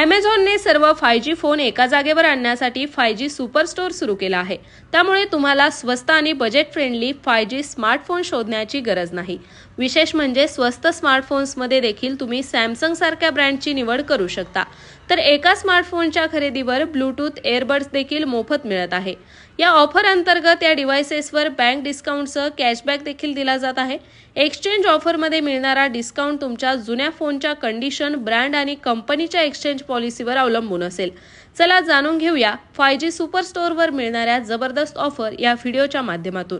Amazonने सर्व 5G phone एका जागेवर आणण्यासाठी 5G सुपर स्टोअर सुरू केला आहे। त्यामुळे तुम्हाला स्वस्त आणि बजेट फ्रेंडली 5G स्मार्टफोन शोधण्याची गरज नाही। विशेष म्हणजे स्वस्त स्मार्टफोन्समध्ये देखील तुम्ही सॅमसंग सारख्या ब्रँडची निवड करू शकता। तर एका स्मार्टफोनच्या खरेदीवर ब्लूटूथ एअरबड्स देखील मोफत मिळत आहे। या ऑफर अंतर्गत या डिव्हाइसेसवर बँक डिस्काउंटसह कॅशबॅक देखील दिला जात आहे। एक्सचेंज ऑफरमध्ये मिळणारा डिस्काउंट तुमच्या जुन्या फोनच्या कंडिशन, ब्रँड आणि कंपनीच्या एक्सचेंज पॉलिसीवर अवलंबून असेल। चला जाणून घेऊया 5G सुपर स्टोअरवर मिळणाऱ्या जबरदस्त ऑफर या व्हिडिओच्या माध्यमातून।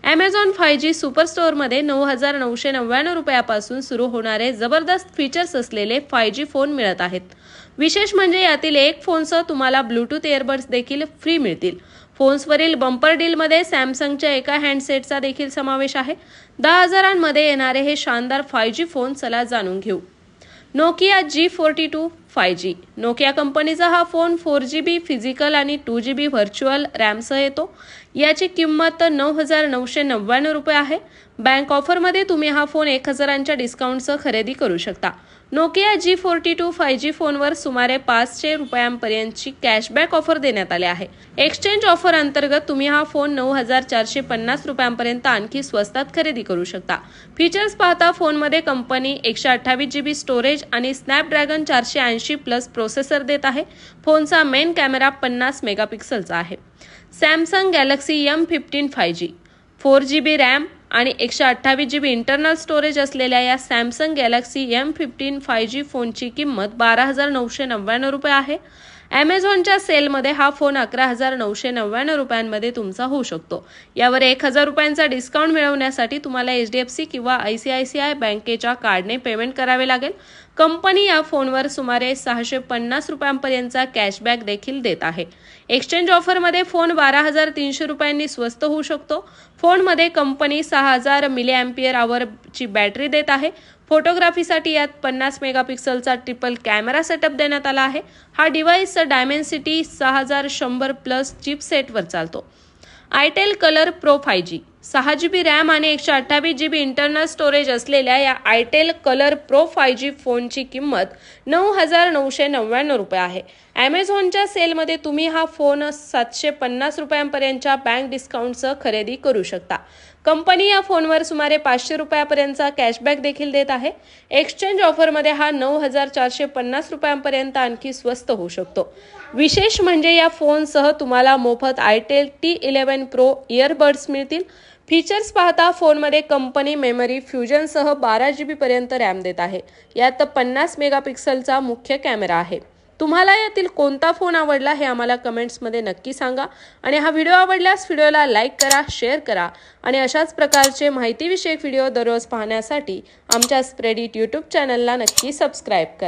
Amazon 5G सुपर स्टोअरमध्ये 9,999 रुपयापासून सुरू होणारे जबरदस्त फीचर्स असलेले 5G फोन मिळत आहेत। विशेष म्हणजे यातील एक फोनसह तुम्हाला ब्लूटूथ एअरबड्स देखील फ्री मिळतील। फोन्सवरील बंपर डीलमध्ये सॅमसंगच्या एका हँडसेटचा देखील समावेश आहे। 10,000मध्ये येणारे हे शानदार 5G फोन चला जाणून घेऊ। नोकिया G42 5G नोकिया कंपनीचा हा फोन 4GB फिजिकल आणि 2GB व्हर्च्युअल रॅमसह येतो। याची किंमत 9,999 रुपये आहे। बँक ऑफरमध्ये तुम्ही हा फोन 1,000च्या डिस्काउंटसह खरेदी करू शकता। नोकिया G42 5G फोनवर सुमारे 500 रुपयांपर्यंतची कॅशबॅक ऑफर देण्यात आली आहे। एक्सचेंज ऑफर अंतर्गत तुम्ही हा फोन 9,450 रुपयांपर्यंत आणखी स्वस्तात खरेदी करू शकता। फीचर्स पाहता फोनमध्ये कंपनी 128GB स्टोरेज आणि स्नॅपड्रॅगन 480+ प्रोसेसर देत आहे। फोनचा मेन कॅमेरा 50 मेगापिक्सलचा आहे। Samsung Galaxy M15 5G 4GB RAM आणि 128GB इंटरनल स्टोरेज असलेल्या या सॅमसंग गॅलेक्सी M15 5G फोनची किंमत 12,999 रुपये आहे। Amazonच्या सेलमध्ये हा फोन 11,999 रुपयांमध्ये तुमचा होऊ शकतो। यावर 1,000 रुपयांचा डिस्काउंट मिळवण्यासाठी तुम्हाला HDFC किंवा ICICI बँकेच्या कार्डने पेमेंट करावे लागेल। कंपनी या फोनवर सुमारे 650 रुपयांपर्यंतचा कॅशबॅक देखील देत आहे। एक्सचेंज ऑफरमध्ये फोन 12,300 रुपयांनी स्वस्त होऊ शकतो। फोनमध्ये कंपनी 6,000 mAh बॅटरी देत आहे। फोटोग्राफीसाठी यात 50 मेगापिक्सलचा ट्रिपल कॅमेरा सेटअप देण्यात आला आहे। हा डिव्हाइस डायमेन्सिटी 6100+ चिपसेटवर चालतो। आयटेल colour pro 5G 6GB RAM आणि 128GB इंटरनल स्टोरेज असलेल्या या आयटेल कलर प्रो 5G फोनची किंमत 9,999 रुपये आहे। Amazonच्या सेलमध्ये तुम्ही हा फोन 750 रुपयांपर्यंतच्या बँक डिस्काउंटसह खरेदी करू शकता। कंपनी या फोनवर सुमारे 500 रुपयांपर्यंतचा कॅशबॅक देखील देत आहे। एक्सचेंज ऑफरमध्ये हा 9,450 रुपयांपर्यंत आणखी स्वस्त होऊ शकतो। विशेष म्हणजे या फोनसह तुम्हाला मोफत आयटेल T11 Pro इयरबड्स मिळतील। फीचर्स पाहता फोनमध्ये कंपनी मेमरी फ्युजनसह 12GB पर्यंत रॅम देत आहे। यात 50 मेगापिक्सलचा मुख्य कॅमेरा आहे। तुम्हाला यातील कोणता फोन आवडला हे आम्हाला कमेंट्समध्ये नक्की सांगा आणि हा व्हिडिओ आवडल्यास व्हिडिओला लाईक करा, शेअर करा आणि अशाच प्रकारचे माहितीविषयक व्हिडिओ दररोज पाहण्यासाठी आमच्या स्प्रेड इट यूट्यूब चॅनलला नक्की सबस्क्राईब करा।